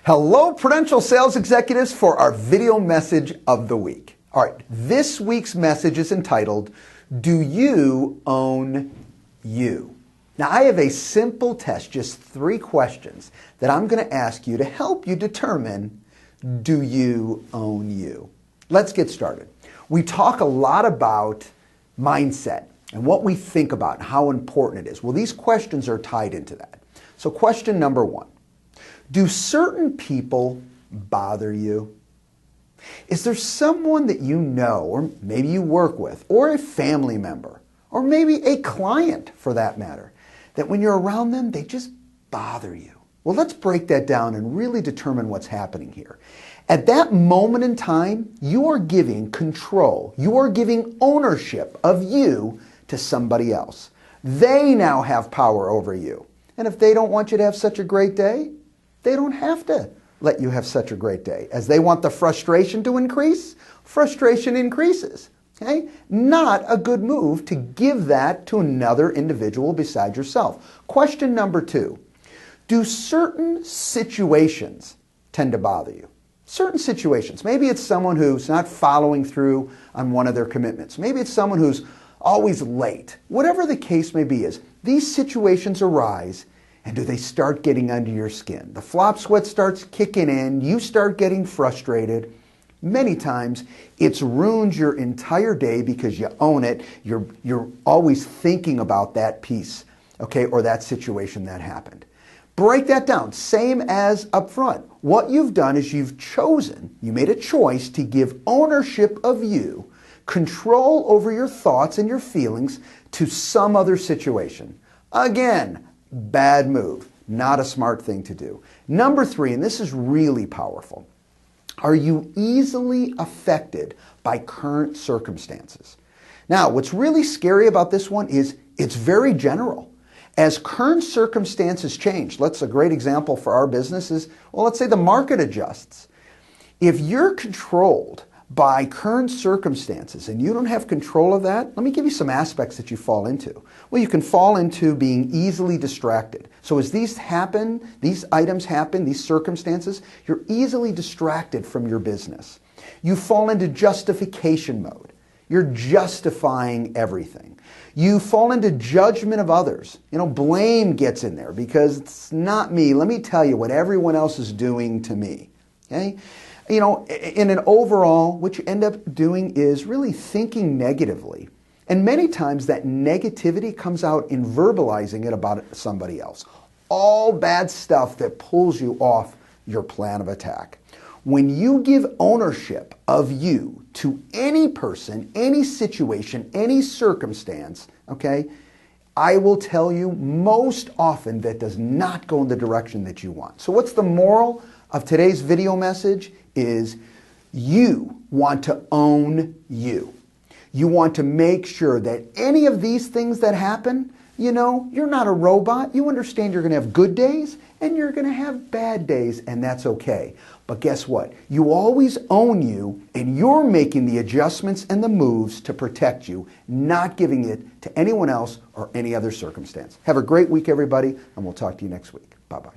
Hello, Prudential sales executives, for our video message of the week. All right, this week's message is entitled, Do You Own You? Now, I have a simple test, just 3 questions that I'm going to ask you to help you determine, do you own you? Let's get started. We talk a lot about mindset and what we think about and how important it is. Well, these questions are tied into that. So question number 1. Do certain people bother you? Is there someone that you know, or maybe you work with, or a family member, or maybe a client for that matter, that when you're around them, they just bother you? Well, let's break that down and really determine what's happening here. At that moment in time, you are giving control, you are giving ownership of you to somebody else. They now have power over you. And if they don't want you to have such a great day, they don't have to let you have such a great day. As they want the frustration to increase, frustration increases. Okay? Not a good move to give that to another individual besides yourself. Question number 2. Do certain situations tend to bother you? Certain situations. Maybe it's someone who's not following through on one of their commitments. Maybe it's someone who's always late. Whatever the case may be is, these situations arise. And do they start getting under your skin? The flop sweat starts kicking in. You start getting frustrated. Many times, it's ruined your entire day because you own it. You're always thinking about that piece, okay, or that situation that happened. Break that down. Same as up front. What you've done is you made a choice to give ownership of you, control over your thoughts and your feelings to some other situation. Again, bad move. Not a smart thing to do. Number 3, and this is really powerful. Are you easily affected by current circumstances? Now, what's really scary about this one is it's very general. As current circumstances change, a great example for our business is, well, let's say the market adjusts. If you're controlled by current circumstances and you don't have control of that, let me give you some aspects that you fall into. Well, you can fall into being easily distracted. So as these items happen, these circumstances, you're easily distracted from your business. You fall into justification mode. You're justifying everything. You fall into judgment of others. Blame gets in there because it's not me. Let me tell you what everyone else is doing to me. Okay? In an overall, what you end up doing is really thinking negatively. And many times that negativity comes out in verbalizing it about somebody else. All bad stuff that pulls you off your plan of attack. When you give ownership of you to any person, any situation, any circumstance, okay, I will tell you most often that does not go in the direction that you want. So what's the moral of today's video message? Is you want to own you. You want to make sure that any of these things that happen, you're not a robot. You understand you're going to have good days and you're going to have bad days, and that's okay. But guess what? You always own you, and you're making the adjustments and the moves to protect you, not giving it to anyone else or any other circumstance. Have a great week, everybody, and we'll talk to you next week. Bye-bye.